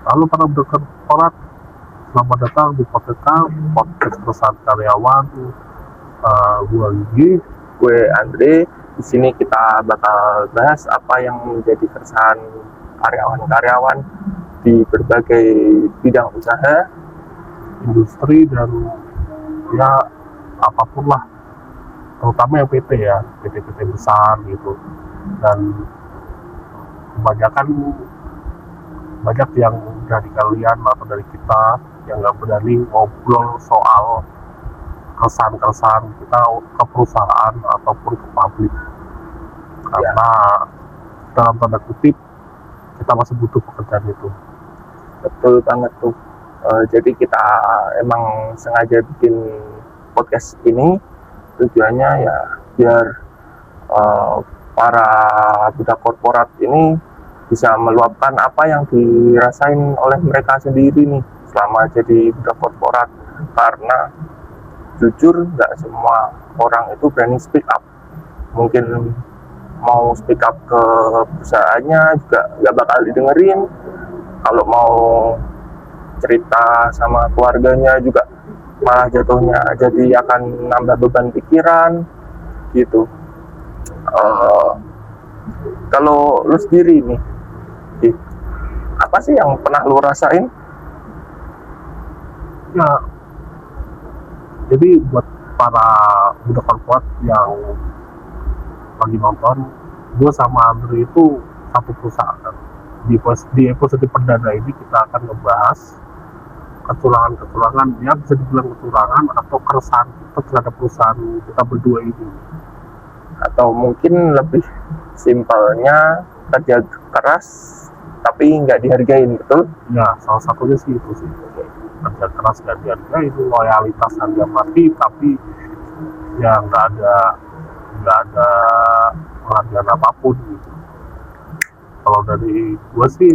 Halo para korporat, selamat datang di podcast perusahaan karyawan. Gua Gigi. Gue Andre. Di sini kita bakal bahas apa yang menjadi keresahan karyawan-karyawan di berbagai bidang usaha, Industri, dan ya apapun lah, terutama yang PT ya, PT-PT besar gitu. Dan kebanyakan banyak yang dari kalian atau dari kita yang nggak berani ngobrol soal keresahan kita ke perusahaan ataupun ke publik, karena dalam tanda kutip kita masih butuh pekerjaan itu. betul banget tuh. Jadi kita emang sengaja bikin podcast ini, tujuannya ya biar para budak korporat ini bisa meluapkan apa yang dirasain oleh mereka sendiri nih selama jadi budak korporat. Karena jujur nggak semua orang itu berani speak up. Mungkin mau speak up ke perusahaannya juga nggak bakal didengerin. Kalau mau cerita sama keluarganya juga malah jatuhnya jadi akan nambah beban pikiran gitu. Kalau lu sendiri nih, apa sih yang pernah lu rasain? Ya, jadi buat para budak korporat yang lagi nonton, gue sama Andre itu satu perusahaan. Di episode perdana ini kita akan ngebahas kecurangan ya, bisa dibilang kecurangan atau keresahan kita terhadap perusahaan kita berdua ini. Atau mungkin lebih simpelnya kerja keras tapi nggak dihargain, betul? Ya, salah satunya sih itu sih, kerja keras nggak dihargain, loyalitas harga mati, tapi ya nggak ada penghargaan apapun gitu. Kalau dari gua sih,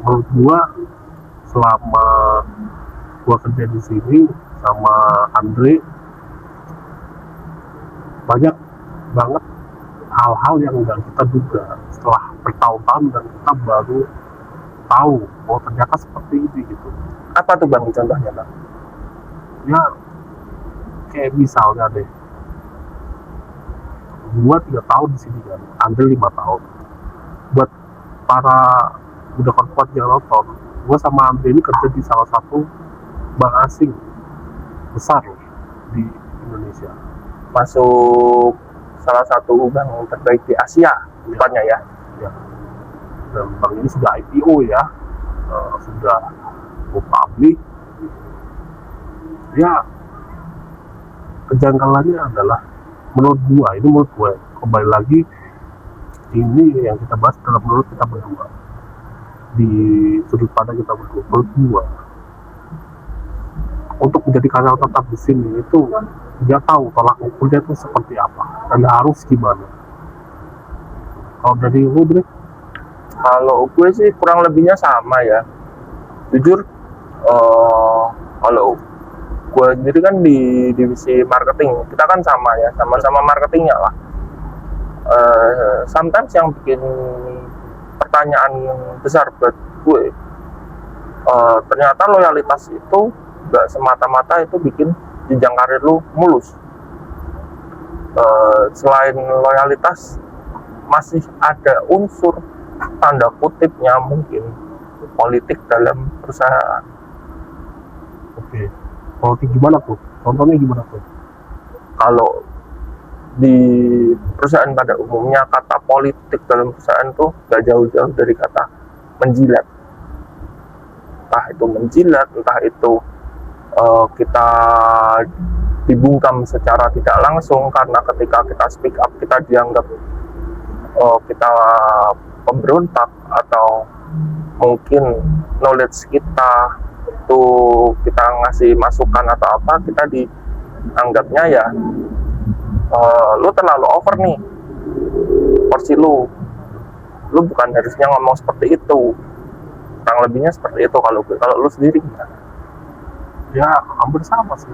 menurut gua selama gua kerja di sini sama Andre, banyak banget hal-hal yang nggak kita duga setelah bertahun-tahun, dan kita baru tahu bahwa ternyata seperti ini gitu. Apa tuh bang contohnya bang? Ya kayak misalnya deh, gua 3 tahun di sini kan, Andre 5 tahun. Buat para budak korporat yang nonton, gua sama Andre ini kerja di salah satu bank asing besar di Indonesia. Masuk salah satu bank terbaik di Asia, depannya ya. Ya. Dan bank ini sudah IPO ya, sudah go public. Ya, kejanggalannya adalah menurut gue, kembali lagi, ini yang kita bahas dalam menurut kita berdua, di sudut pandang kita berdua. Menurut gue, untuk menjadi karyawan tetap di sini itu dia tahu tolak ukurnya itu seperti apa dan harus gimana. Kalau dari lu, Bre? Kalau gue sih kurang lebihnya sama ya. Jujur, kalau gue sendiri kan di divisi marketing, kita kan sama ya, sama-sama marketingnya lah. Sometimes yang bikin pertanyaan besar buat gue, ternyata loyalitas itu nggak semata-mata itu bikin jenjang karir lu mulus. Selain loyalitas, masih ada unsur tanda kutipnya mungkin politik dalam perusahaan. Oke. Politik gimana tuh? Contohnya gimana tuh? Kalau di perusahaan pada umumnya kata politik dalam perusahaan tuh gak jauh-jauh dari kata menjilat. Entah itu menjilat, entah itu kita dibungkam secara tidak langsung, karena ketika kita speak up kita dianggap kita pemberontak, atau mungkin knowledge kita itu kita ngasih masukan atau apa, kita dianggapnya ya lu terlalu over nih porsi lu bukan harusnya ngomong seperti itu. Kurang lebihnya seperti itu. Kalau lu sendiri gimana? Ya hampir sama sih,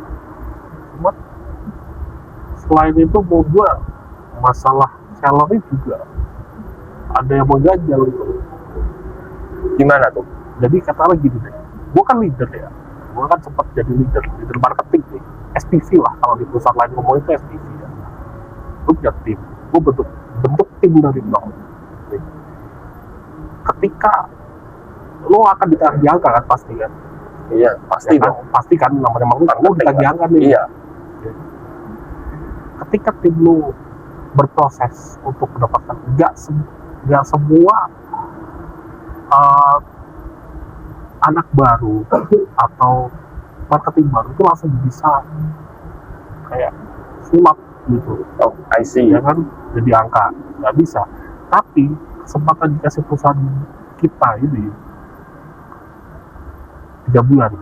cuma selain itu menurut gua masalah salary juga ada yang mengganjal gitu. Gimana tuh? Jadi katakanlah gini deh, gue kan leader ya, gue kan sempat jadi leader marketing nih, SPV lah, kalau di perusahaan lain ngomong itu SPV ya. Gue punya tim, gue bentuk tim dari nol. Nih. Ketika lo akan ditagih angka kan pasti kan? Iya, pasti Ya kan? dong. Pasti kan, namanya marketing, lo ditagih angka nih. Iya. Ketika tim lo berproses untuk mendapatkan, nggak semua anak baru atau marketing baru itu langsung bisa kayak sulap gitu. Oh, I see. Ya kan, jadi angka nggak bisa. Tapi kesempatan dikasih perusahaan kita ini 3 bulan,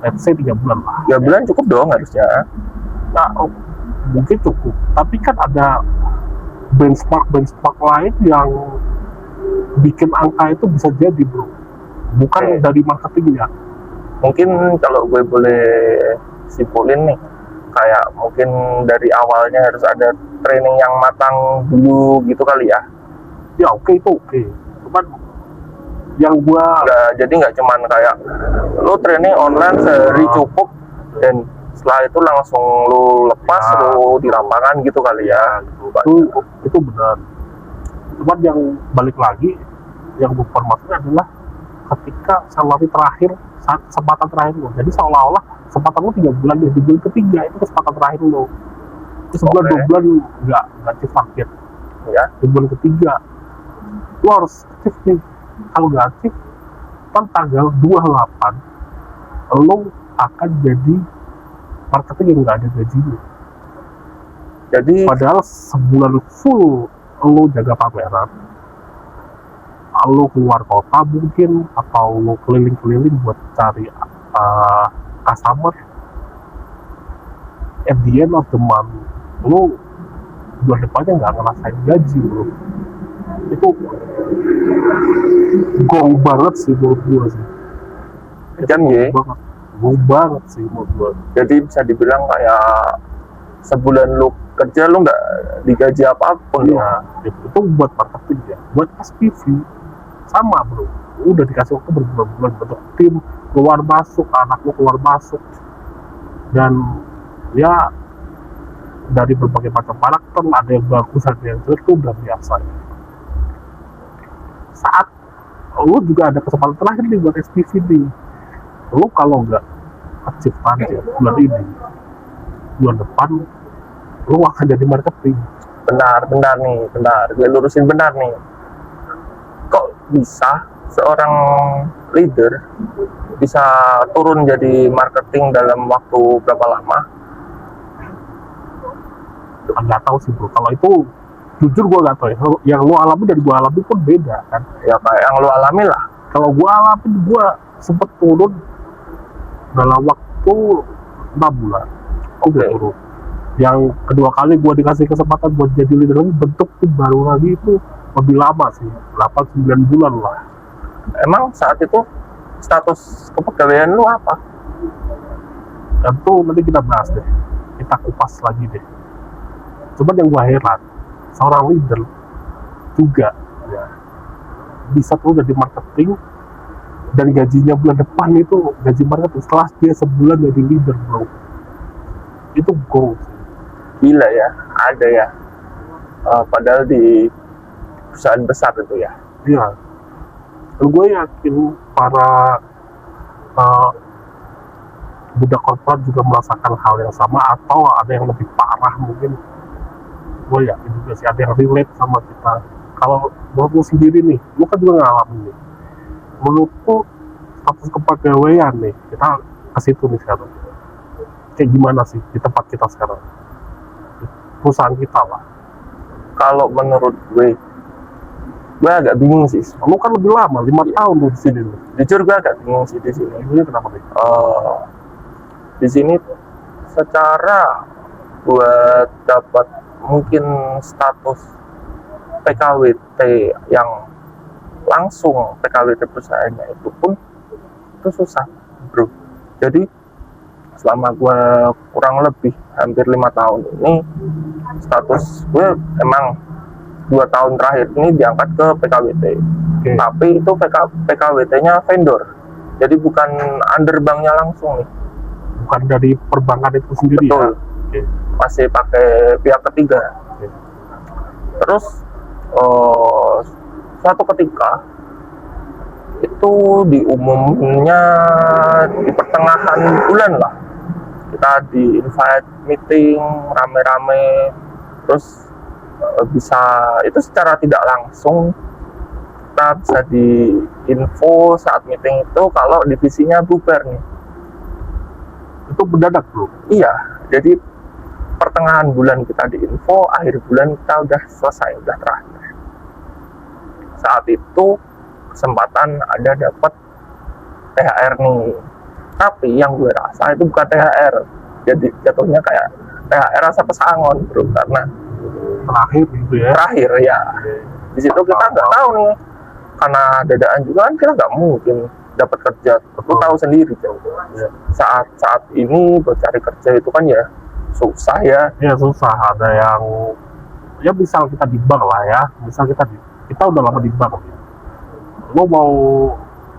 let's say 3 bulan lah. 3 bulan cukup dong harusnya. Nah, mungkin cukup, tapi kan ada benchmark lain yang bikin angka itu bisa jadi, bro, bukan dari marketingnya. Mungkin kalau gue boleh simpulin nih, kayak mungkin dari awalnya harus ada training yang matang dulu gitu kali ya. Ya oke, itu oke. Cuman yang gua Jadi nggak cuman kayak lo training online sehari cukup dan setelah itu langsung lo lepas lo di lapangan gitu kali ya. itu benar. Cuman yang balik lagi, yang bermaksudnya adalah ketika salary terakhir, saat kesempatan terakhir lo, jadi seolah-olah kesempatan lo 3 bulan, di bulan ketiga itu kesempatan terakhir lo. Terus sebulan 2 bulan nggak achieve target Ya. di bulan ketiga lo harus achieve nih. Kalau nggak achieve, kan tanggal 28 lo akan jadi marketing yang nggak ada gajinya. Jadi Padahal sebulan full lo jaga pameran, lo keluar kota mungkin, atau lo keliling-keliling buat cari customer. At the end of the month, lo bulan depannya nggak ngerasain gaji, bro. Itu gong banget sih menurut gue sih. kan ya. Gong banget sih menurut gue. Jadi bisa dibilang kayak sebulan lu kerja lu nggak digaji apapun. Iya, itu buat marketing ya. Buat SPV sama, bro. Udah dikasih waktu berbulan-bulan bentuk tim, keluar masuk, anak lu keluar masuk, dan ya dari berbagai macam karakter, ada yang bagus, ada yang jelek, itu udah biasa ya. Saat lu juga ada kesempatan terakhir nih buat SPV nih, lu kalau nggak achieve target bulan ini, bulan depan lu akan jadi marketing. Bentar gue lurusin benar nih. Kok bisa seorang leader bisa turun jadi marketing dalam waktu berapa lama? Nggak tahu sih, bro. Kalau itu jujur gue nggak tahu ya. Yang lu alami dan gue alami pun beda kan. Ya kayak yang lu alami lah. Kalau gue alami, gue sempet turun dalam waktu 6 bulan. Udah turun. Yang kedua kali gue dikasih kesempatan buat jadi leader lagi, bentuk tim baru lagi, itu lebih lama sih, 8-9 bulan lah. Emang saat itu status kepegawaian lu apa? Tentu nanti kita bahas deh, kita kupas lagi deh. Cuman yang gue heran, seorang leader juga ya, bisa tuh jadi marketing, dan gajinya bulan depan itu gaji marketing setelah dia sebulan jadi leader, bro. Itu goals. Gila ya, ada ya. Padahal di perusahaan besar itu ya. Iya. Dan gue yakin para budak korporat juga merasakan hal yang sama, atau ada yang lebih parah mungkin. Gue yakin juga sih ada yang relate sama kita. Kalau menurut lu sendiri nih, lu kan juga ngalamin nih, menurut lu status kepegawaian nih, kita ke situ nih sekarang, kayak gimana sih di tempat kita sekarang, di perusahaan kita lah. Kalau menurut gue agak bingung sih. Lu kan lebih lama, 5 tahun lu di sini. Jujur gue agak bingung sih di sini. Ini kenapa nih? Di sini secara buat dapat mungkin status PKWT yang langsung PKWT perusahaannya itu pun itu susah, bro. Jadi selama gue kurang lebih hampir 5 tahun ini, status gue emang 2 tahun terakhir ini diangkat ke PKWT. Oke. Tapi itu PKWT-nya vendor, jadi bukan under banknya langsung nih. Bukan dari perbankan itu sendiri. Betul. Ya. Oke. Masih pakai pihak ketiga. Oke. Terus suatu ketika itu diumumnya di pertengahan bulan lah, kita di invite meeting rame-rame, terus bisa itu secara tidak langsung kita bisa di info saat meeting itu kalau divisinya bubar nih. Itu mendadak bro. Iya, jadi pertengahan bulan kita di info, akhir bulan kita udah selesai, udah terakhir. Saat itu kesempatan ada dapat THR nih, tapi yang gue rasa itu bukan THR, jadi jatuhnya kayak THR rasa pesangon bro, karena Terakhir gitu ya. terakhir ya. Di situ kita nggak tahu nih, karena dadaan juga kan kita nggak mungkin dapat kerja. Lu tahu sendiri kan, saat ini buat cari kerja itu kan ya susah ya. Ya susah, ada yang ya misal kita di bank lah ya, misal kita udah lama di bank ya. Lo mau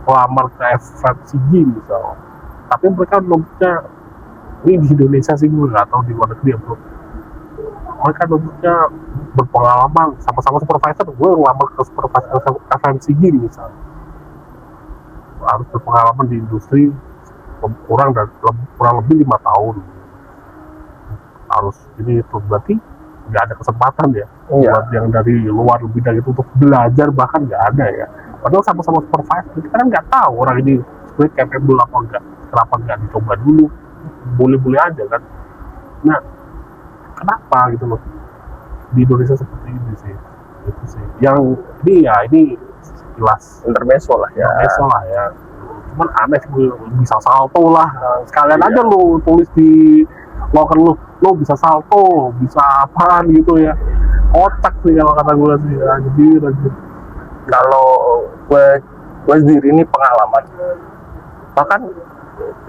lamar ke FMCG misal, tapi mereka nuntutnya ini di Indonesia sih, gue nggak tahu di luar negeri ya bro. Mereka nuntutnya berpengalaman, sama-sama supervisor. Gue ngelamar ke supervisor FMCG misal, harus berpengalaman di industri kurang lebih 5 tahun. Harus ini itu berarti nggak ada kesempatan ya. Iya. Buat yang dari luar bidang itu untuk belajar bahkan nggak ada ya. Padahal sama-sama supervisor, kita kan nggak tahu orang ini sebenarnya capable apa enggak. Kenapa nggak dicoba dulu? Boleh-boleh aja kan. Nah, kenapa gitu loh di Indonesia seperti ini sih? Itu sih. Yang ini jelas Intermezzo lah ya. lah ya. Cuman aneh sih, bisa salto lah. Sekalian Iya. aja lu tulis di loker lu bisa salto, bisa apaan gitu ya. Otak sih kalau kata gue sih, anjir. Kalau gue sendiri ini pengalaman, bahkan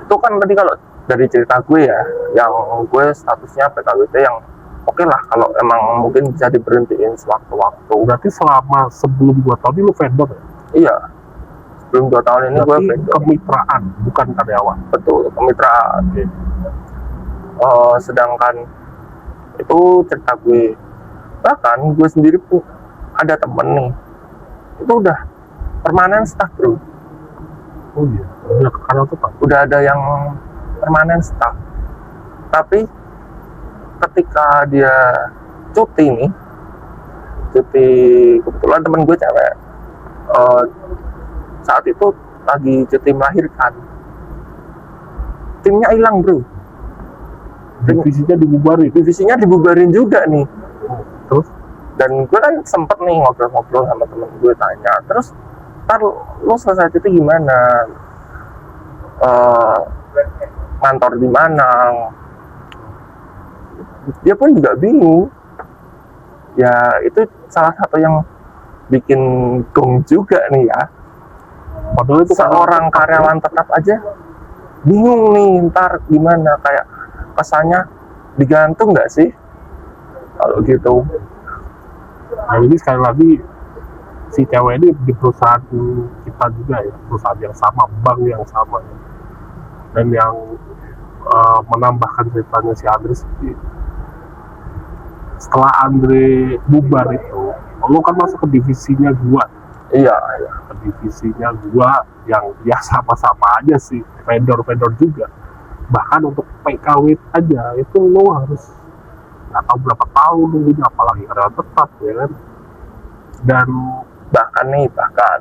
itu kan tadi kalau dari cerita gue ya, yang gue statusnya PKWT yang oke lah, kalau emang mungkin bisa diberhentiin sewaktu-waktu. Berarti selama sebelum 2 tahun ini lu vendor ya? Iya, sebelum 2 tahun ini gue Berarti vendor. kemitraan, bukan karyawan. Betul, kemitraan. Sedangkan itu cerita gue, bahkan gue sendiri pun ada temen nih, itu udah permanen staff bro. Oh iya, udah karyawan tetap. Udah ada yang permanen staff, tapi ketika dia cuti, kebetulan temen gue cewek, saat itu lagi cuti melahirkan, timnya hilang bro. Divisinya dibubarin juga nih. Terus? Dan gue kan sempet nih ngobrol-ngobrol sama temen gue, tanya, terus ntar lo selesai cuti gimana, kantor di mana? Dia pun juga bingung ya. Itu salah satu yang bikin gong juga nih ya. Padahal itu seorang karyawan tetap aja bingung nih ntar gimana, kayak kesannya digantung nggak sih kalau gitu. Nah ini sekali lagi si cewek ini di perusahaan kita juga ya, perusahaan yang sama, bank yang sama ya. Dan yang menambahkan ceritanya si Andre sih, setelah Andre bubar itu, lo kan masuk ke divisinya gua. Iya. Ke divisinya gua yang ya sama-sama aja sih, vendor-vendor juga. Bahkan untuk PKW aja itu lo harus nggak tahu berapa tahun nunggunya, apalagi karyawan tetap ya kan. Dan bahkan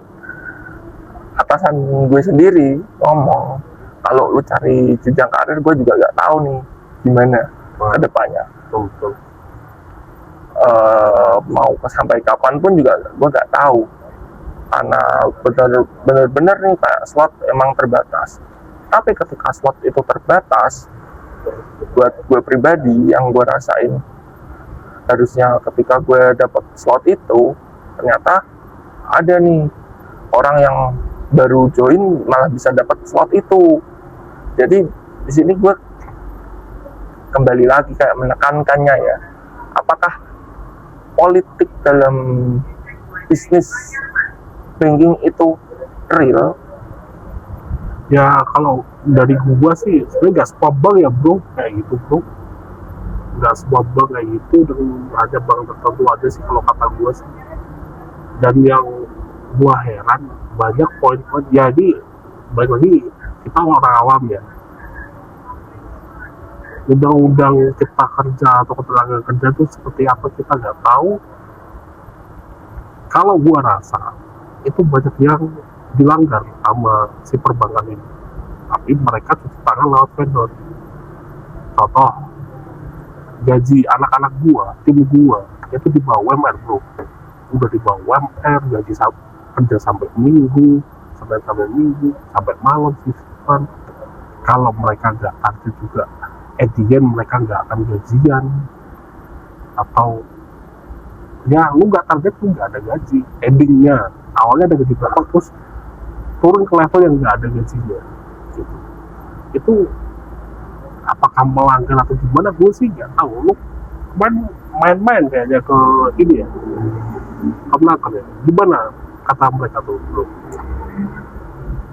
atasan gue sendiri ngomong, kalau lu cari jenjang karir, gue juga nggak tahu nih gimana ke depannya. betul. Mau sampai kapan pun juga gue nggak tahu, karena benar-benar nih kayak slot emang terbatas. Tapi ketika slot itu terbatas, buat gue pribadi yang gue rasain, harusnya ketika gue dapet slot itu, ternyata ada nih orang yang baru join malah bisa dapat slot itu. Jadi di sini gue kembali lagi kayak menekankannya ya, apakah politik dalam bisnis banking itu real? Ya kalau dari gua sih sebenarnya nggak semua bank ya bro kayak gitu bro, nggak semua bank kayak gitu, dan ada bank tertentu aja sih kalau kata gua sih. Dan yang gua heran banyak poin-poin, jadi balik lagi kita orang awam ya, undang-undang cipta kerja atau ketenaga kerja itu seperti apa kita nggak tahu. Kalau gua rasa itu banyak yang dilanggar sama si perbankan ini, tapi mereka cuci tangan lewat vendor. Contoh, gaji anak-anak gua, tim gua itu di bawah UMR bro, udah di bawah UMR, gaji kerja sampai minggu, sampai minggu, sampai malam sistem. Kalau mereka nggak target juga, at the end mereka nggak akan gajian, atau ya lu nggak target lu nggak ada gaji endingnya. Awalnya ada gaji berapa terus turun ke level yang nggak ada gajinya gitu. Itu apakah melanggar atau gimana gue sih nggak tahu. Lu main-main kayaknya ke ini ya, ke belakang ya, gimana kata mereka tuh bro?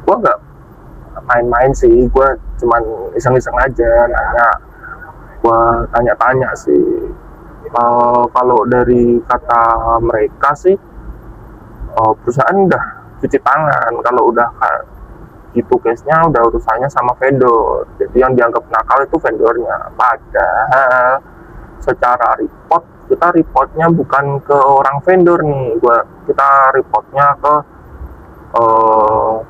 Gue nggak main-main sih, gue cuman iseng-iseng aja nanya, gue tanya-tanya sih. Kalau dari kata mereka sih, perusahaan udah cuci tangan. Kalau udah gitu case-nya udah urusannya sama vendor, jadi yang dianggap nakal itu vendornya. Padahal secara report, kita reportnya bukan ke orang vendor nih, kita reportnya ke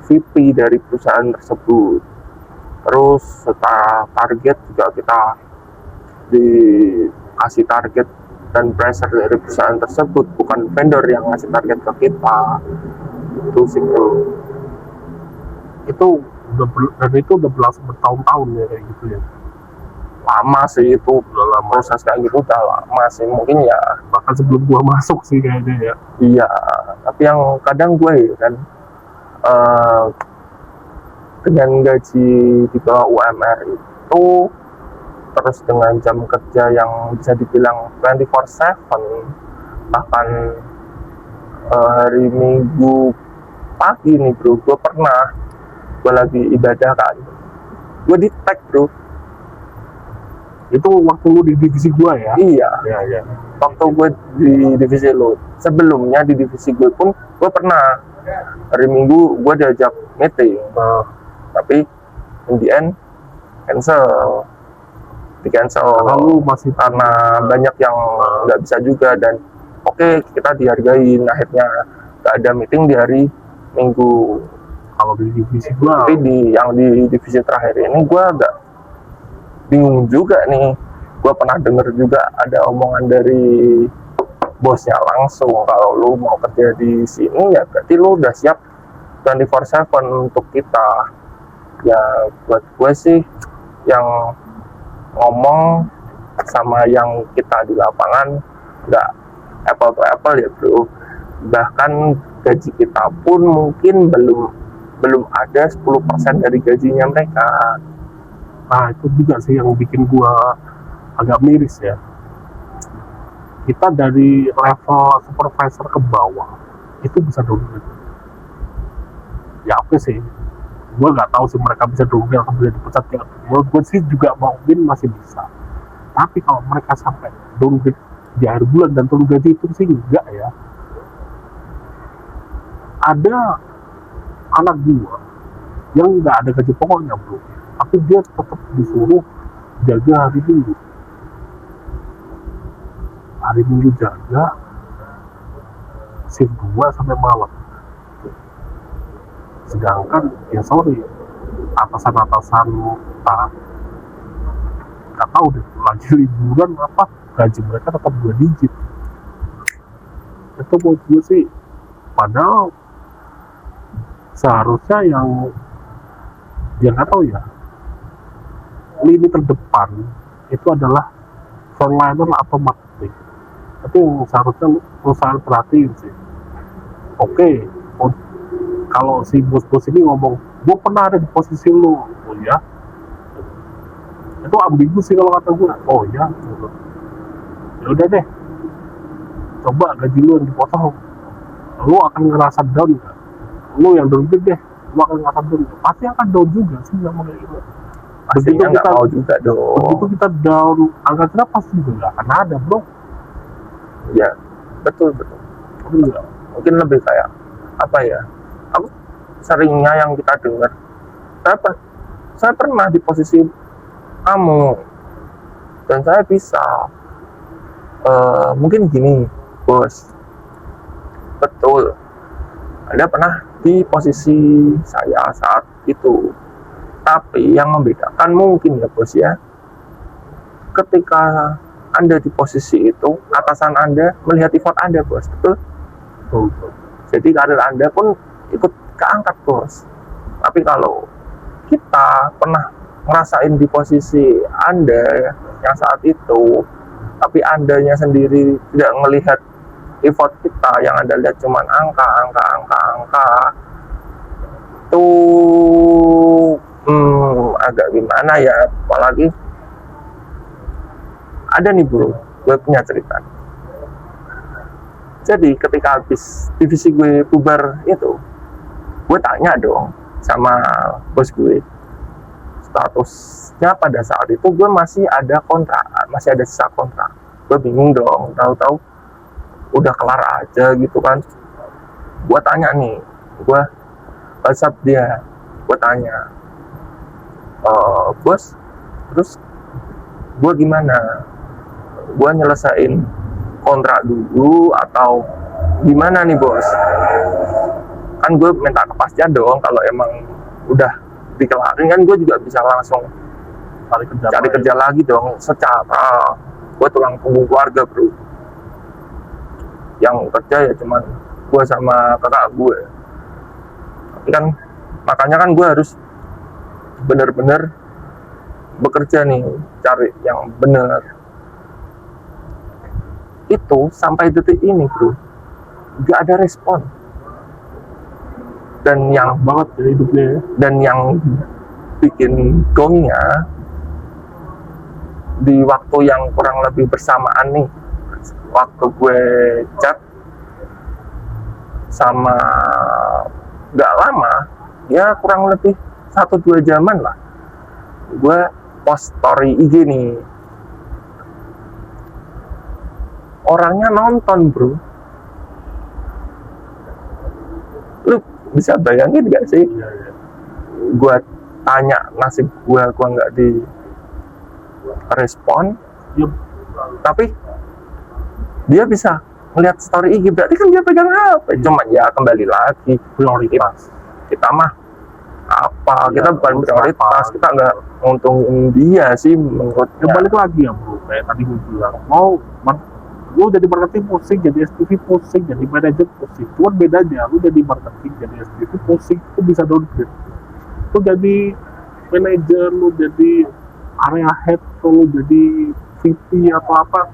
VP dari perusahaan tersebut. Terus setelah target juga kita dikasih target dan pressure dari perusahaan tersebut, bukan vendor yang ngasih target ke kita. Itu sih bro. Itu udah berlangsung bertahun-tahun ya kayak gitu ya. Lama sih itu, udah lama. Proses kayak gitu udah lama sih, mungkin ya bahkan sebelum gua masuk sih kayaknya ya. iya. Tapi yang kadang gue ya kan, dengan gaji di bawah UMR itu, terus dengan jam kerja yang bisa dibilang 24/7, bahkan hari Minggu pagi nih bro, gue lagi ibadah kan, gue di tag bro. Itu waktu lu di divisi gua ya? Iya, ya. waktu gue di divisi lo. Sebelumnya di divisi gue pun gue pernah hari Minggu gue diajak meeting, tapi in the end di cancel karena banyak yang nggak bisa juga. Dan oke, kita dihargain, akhirnya nggak ada meeting di hari Minggu. Kalau di divisi gua, tapi yang di divisi terakhir ini gue agak bingung juga nih. Gue pernah denger juga ada omongan dari bosnya langsung, kalau lu mau kerja di sini ya berarti lu udah siap 24/7 untuk kita. Ya buat gue sih, yang ngomong sama yang kita di lapangan nggak apple to apple ya bro. Bahkan gaji kita pun mungkin belum ada 10% dari gajinya mereka. Nah itu juga sih yang bikin gua agak miris ya. Kita dari level supervisor ke bawah itu bisa downgrade. Ya oke sih, gua nggak tahu sih mereka bisa downgrade atau bisa dipecat ya. Menurut gua sih juga mungkin masih bisa. Tapi kalau mereka sampai downgrade di akhir bulan dan turun gaji itu sih enggak ya. Ada anak gua yang nggak ada gaji pokoknya bro, tapi dia tetap disuruh jaga hari minggu jaga shift 2 sampai malam. Sedangkan ya sorry, atasan nggak tahu deh lagi liburan apa, gaji mereka tetap 2 digit. Itu buat gue sih, padahal seharusnya yang nggak tahu ya, lini terdepan itu adalah frontliner atau marketing. Tapi yang seharusnya perusahaan perhatiin sih. Oke, kalau si bos-bos ini ngomong gue pernah ada di posisi lo, oh ya, itu ambigu sih kalau kata gue. Oh ya, gitu. Ya udah deh, coba gaji lu yang dipotong, lu akan ngerasa down nggak? Lu yang downgrade deh, lu akan ngerasa down, pasti akan down juga sih sama kayak gitu. pastinya nggak mau juga dong. Begitu kita down, angka kita pasti juga nggak akan ada, bro. Ya, betul. Iya. Mungkin lebih kayak apa ya? Aku seringnya yang kita dengar, saya pernah di posisi kamu dan saya bisa. Mungkin gini, bos. Betul. Anda pernah di posisi saya saat itu. Tapi yang membedakan mungkin ya bos ya, ketika Anda di posisi itu, atasan Anda melihat effort Anda bos, betul? Betul. Jadi karir Anda pun ikut keangkat bos. Tapi kalau kita pernah ngerasain di posisi Anda yang saat itu, tapi Andanya sendiri tidak melihat effort kita, yang Anda lihat cuman angka, tuh agak gimana ya. Apalagi ada nih bro, gue punya cerita. Jadi ketika habis divisi gue bubar itu, gue tanya dong sama bos gue, statusnya pada saat itu gue masih ada kontrak, masih ada sisa kontrak. Gue bingung dong, tahu-tahu udah kelar aja gitu kan. Gue tanya nih, gue WhatsApp dia, gue tanya, bos, terus gue gimana? Gue nyelesain kontrak dulu atau gimana nih bos? Kan gue minta kepastian dong, kalau emang udah dikelarin kan gue juga bisa langsung cari kerja lagi dong. Secara gue tulang punggung keluarga bro, yang kerja ya cuman gue sama kakak gue. Tapi kan makanya kan gue harus bener-bener bekerja nih, cari yang bener. Itu sampai detik ini bro, gak ada respon. Dan yang banget ya hidupnya ya. Dan yang bikin gongnya, di waktu yang kurang lebih bersamaan nih, waktu gue chat sama gak lama ya, kurang lebih 1-2 jaman lah, gue post story IG nih, orangnya nonton bro. Lu bisa bayangin gak sih? Iya. Gue tanya nasib gue nggak di respon, Iya. tapi dia bisa melihat story IG, berarti kan dia pegang HP. Cuma ya kembali lagi, Prioritas. kita mah apa, Ya, kita bukan prioritas, apa. kita nggak nguntungin dia sih menurut Ya balik lagi ya bro, kayak tadi gue bilang, lu jadi marketing pusing, jadi SPV pusing, jadi manajer pusing. Cuman bedanya, lu jadi marketing, jadi SPV pusing, lu bisa downgrade. Lu jadi manajer, lu jadi area head, lu jadi VP atau apa,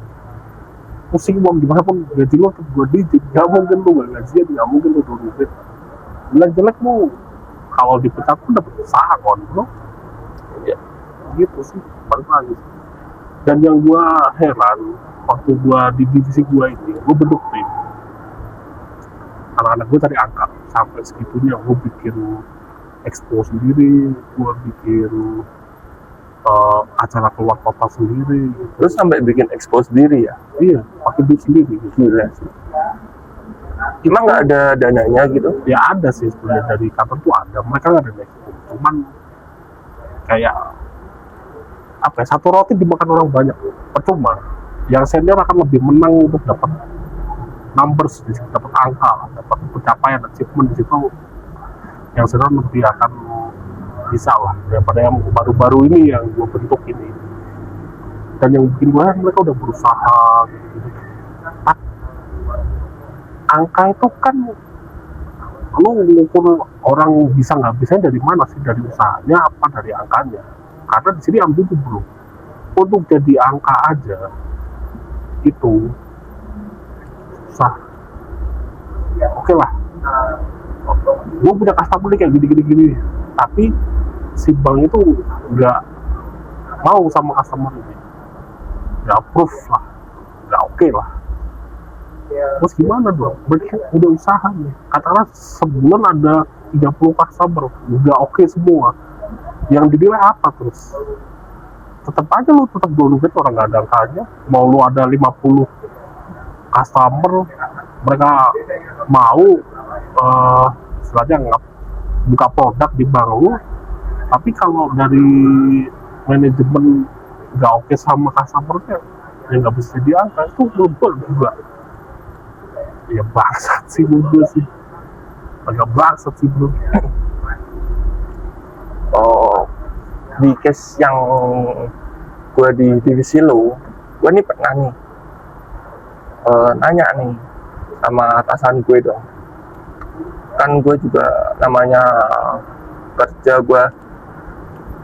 pusing mau gimana pun gaji lu tetap 2 digit. Gak mungkin lu gak gajian, gak mungkin lu downgrade. Jelek-jelek lu kalau dipecat pun dapet usaha kon bro. Ya. Gitu sih, balik lagi. Dan yang gua heran, waktu gua di divisi gua ini, gua bentuk tim. Anak-anak gua cari angka sampai segitunya. Gua bikin expo sendiri, gua bikin acara keluar kota sendiri gitu. Terus sampai bikin expose diri ya? Iya, pakai duit sendiri gitu. Gila sih. Emang nggak ada dananya gitu? Ya ada sih sebenarnya, dari kantor tuh ada, mereka nggak ada expo, cuman kayak apa ya, satu roti dimakan orang banyak, percuma. Yang senior akan lebih menang untuk dapat numbers, dapat angka, dapat pencapaian, achievement di situ. Yang senior lebih akan bisa lah daripada yang baru-baru ini yang gue bentuk ini. Dan yang bikin gue, mereka udah berusaha gitu. Angka itu kan lu ngukur orang bisa nggak bisa dari mana sih? Dari usahanya apa dari angkanya? Karena di sini ambil bro, untuk jadi angka aja itu susah. Oke lah, gue punya customer kayak gini, tapi si bank itu nggak mau sama customer ini, nggak approve lah, nggak oke lah. Terus gimana dong? Mereka udah usaha nih. Katakanlah sebulan ada 30 customer, udah oke semua. Yang dinilai apa terus? Tetap aja lu tetap downgrade, orang nggak ada angkanya. Mau lu ada 50 customer, mereka mau istilahnya nggak buka produk di bank lu, tapi kalau dari manajemen nggak oke sama customernya, ya nggak bisa diangkat. Itu global juga. Ya bangsat sih gue sih, agak bangsat sih bro. Oh, di case yang gue di divisi lo, gue nih pernah nih nanya nih sama atasan gue dong. Kan gue juga namanya kerja gue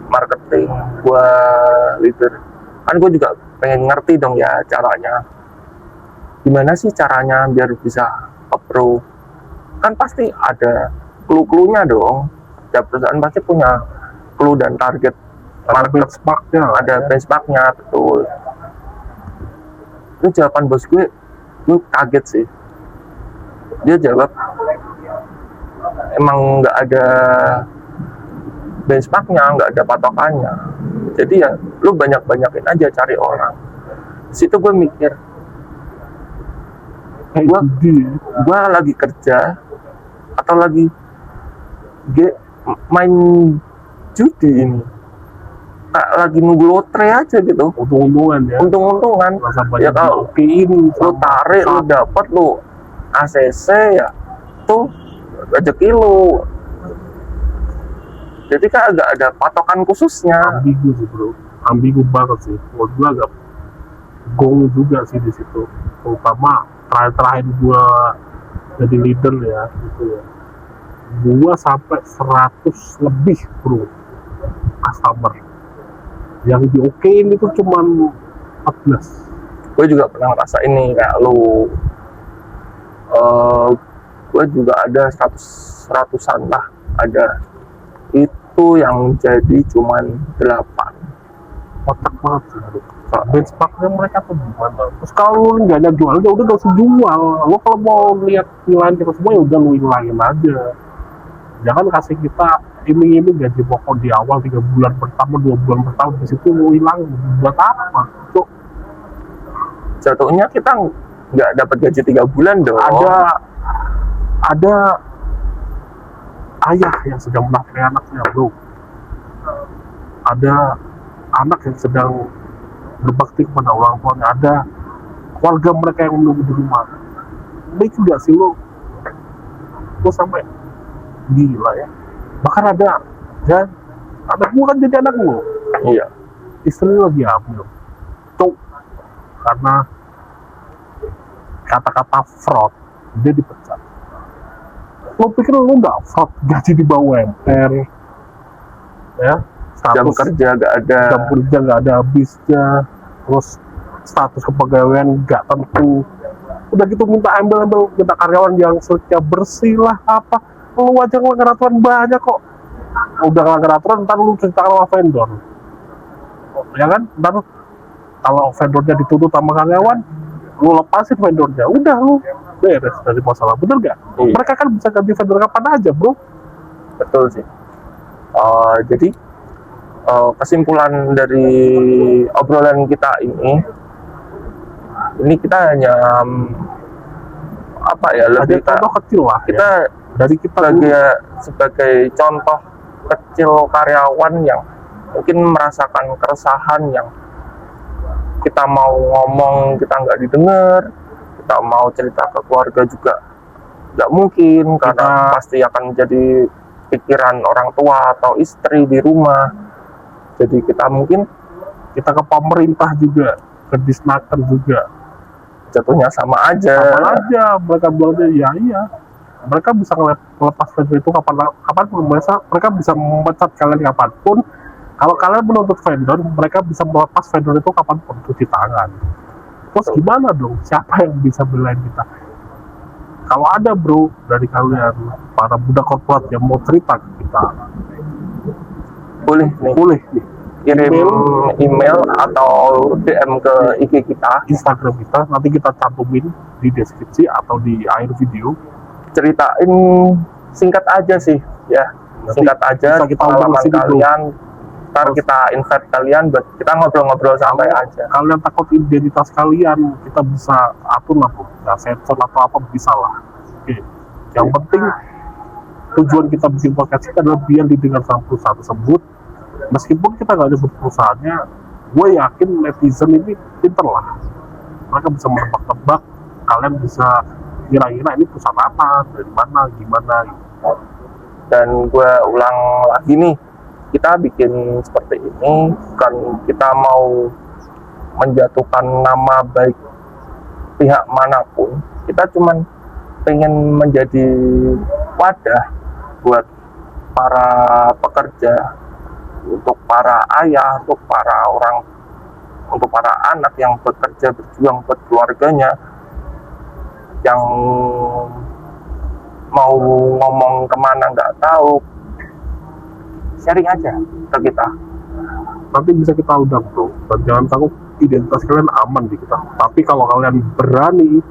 marketing, gue leader. Kan gue juga pengen ngerti dong ya caranya. Gimana sih caranya biar bisa approve? Kan pasti ada clue-cluenya dong. Setiap perusahaan pasti punya clue dan target Ada benchmarknya, ada benchmarknya, betul. Itu jawaban bos gue kaget sih. Dia jawab emang nggak ada benchmarknya, nggak ada patokannya. Jadi ya lu banyakin aja cari orang. Situ gue mikir, gue lagi kerja atau lagi main judi ini, kayak lagi nunggu lotre aja gitu, untung-untungan ya, untung-untungan ya. Kalau ini lu tarik lu dapat lu ACC ya tuh rezeki lu. Jadi kan agak ada patokan khususnya. Ambigu sih bro, ambigu banget sih. Menurut gue agak gong juga sih di situ, terutama terakhir gue jadi leader ya gitu ya. Gue sampai 100 lebih bro customer, yang diokein itu cuman 14. Gue juga pernah ngerasa ini kayak lu. Gue juga ada 100-an lah ada. Itu yang jadi cuman 8. Otak banget sih bro. Benchmarknya mereka tuh gimana? Terus kalau lu nggak ada jual, udah gak usah jual. Lu kalau mau lihat nilai kita semua ya udah lu hilangin aja. Jangan kasih kita ini gaji pokok di awal 3 bulan pertama, 2 bulan pertama, di situ lu hilang buat apa? Cuk. Jatuhnya kita nggak dapat gaji 3 bulan dong. Ada ayah yang sedang menafkahi anaknya bro. Ada anak yang sedang berbakti kepada orang tuanya. Ada keluarga mereka yang menunggu di rumah. Baik nggak sih lo sampai gila ya. Bahkan ada ya, anak gua kan jadi anak lo. Iya. Istri lagi hamil. Tuh karena kata-kata fraud dia dipecat. Lo pikir lo nggak fraud, gaji di bawah UMR ya, Jam kerja nggak ada, jam kerja nggak ada habisnya, terus status kepegawaian nggak tentu, udah gitu minta karyawan yang struknya bersih lah apa, lu aja ngelanggar aturan banyak kok. Udah ngelanggar aturan ntar lu cerita sama vendor ya kan, ntar kalau vendornya dituntut sama karyawan lu lepasin vendornya, udah lu beres dari masalah, bener gak? Iya. Mereka kan bisa ganti vendor kapan aja bro. Betul sih. Jadi kesimpulan dari obrolan kita ini kita hanya apa ya, lebih contoh kecil lah kita ya. Dari kita sebagai contoh kecil karyawan yang mungkin merasakan keresahan, yang kita mau ngomong kita nggak didengar, kita mau cerita ke keluarga juga nggak mungkin karena pasti akan menjadi pikiran orang tua atau istri di rumah. Jadi kita ke pemerintah juga, ke Disnaker juga, jatuhnya sama aja. Mereka bilang ya iya, mereka bisa melepas vendor itu kapanpun, mereka bisa memecat kalian kapanpun. Kalau kalian menuntut vendor, mereka bisa melepas vendor itu kapanpun, cuci tangan. Terus gimana dong? Siapa yang bisa belain kita? Kalau ada bro dari kalian para budak korporat yang mau cerita ke kita, boleh nih kirim email atau DM ke IG kita, Instagram kita, nanti kita cantumin di deskripsi atau di akhir video. ceritain singkat aja sih ya, singkat aja bisa kita pengalaman undang ke sini, bro. kalian, ntar kita invite kalian buat kita ngobrol-ngobrol santai aja. Kalian takut identitas kalian, kita bisa atur lah, bro. Ya, sensor atau apa bisa lah. Oke. Yang penting tujuan kita bikin podcast kita adalah biar didengar sama perusahaan tersebut. Meskipun kita nggak nyebut perusahaannya, gue yakin netizen ini pinter lah. Mereka bisa menebak-nebak, kalian bisa kira-kira ini perusahaan apa, dari mana, gimana gitu. Dan gue ulang lagi nih, kita bikin seperti ini bukan kita mau menjatuhkan nama baik pihak manapun, kita cuman pengen menjadi wadah buat para pekerja, untuk para ayah, untuk para anak yang bekerja berjuang buat keluarganya, yang mau ngomong kemana nggak tahu, sharing aja ke kita. Nanti bisa kita undang, bro. Dan jangan takut, identitas kalian aman di kita. Tapi kalau kalian berani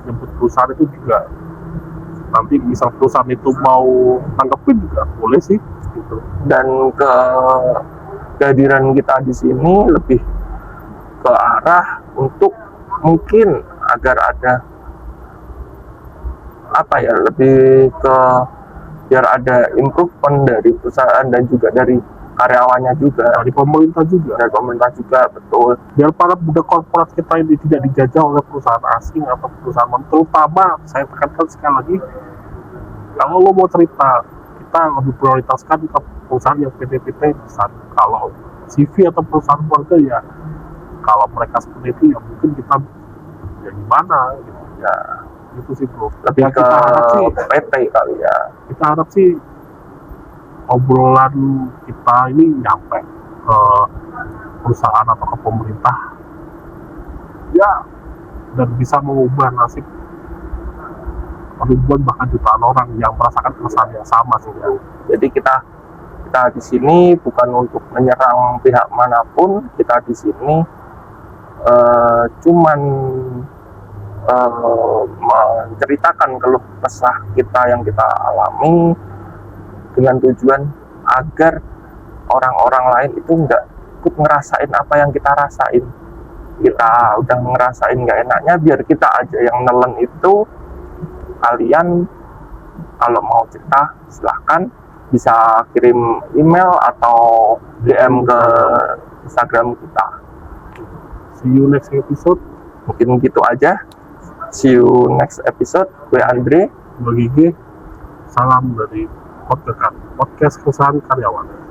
nyebut perusahaan itu juga, nanti misal perusahaan itu mau tanggepin juga boleh sih gitu. Dan kehadiran kita di sini lebih ke arah untuk mungkin agar ada apa ya, lebih ke biar ada improvement dari perusahaan dan juga dari karyawannya juga, Dari pemerintah juga, betul. biar para budak korporat kita ini tidak dijajah oleh perusahaan asing atau perusahaan terutama, saya tekankan sekali lagi, kalau lo mau cerita, kita lebih prioritaskan ke perusahaan yang PT-PT besar. Kalau CV atau perusahaan keluarga ya, kalau mereka seperti itu ya mungkin kita ya gimana gitu ya, itu sih, bro. Lebih Ya, ke kita harap sih, PT kali ya. kita harap sih obrolan kita ini nyampe ke perusahaan atau ke pemerintah ya, dan bisa mengubah nasib ribuan bahkan jutaan orang yang merasakan keresahan yang sama sih, bro. Jadi kita di sini bukan untuk menyerang pihak manapun, kita di sini cuman menceritakan keluh kesah kita yang kita alami, dengan tujuan agar orang-orang lain itu nggak ikut ngerasain apa yang kita rasain. Kita udah ngerasain nggak enaknya, biar kita aja yang nelen itu. Kalian kalau mau cerita silahkan bisa kirim email atau DM ke Instagram kita. See you next episode. Mungkin gitu aja. See you next episode. Gue Andre. Bagi G, salam dari podcast perusahaan karyawan.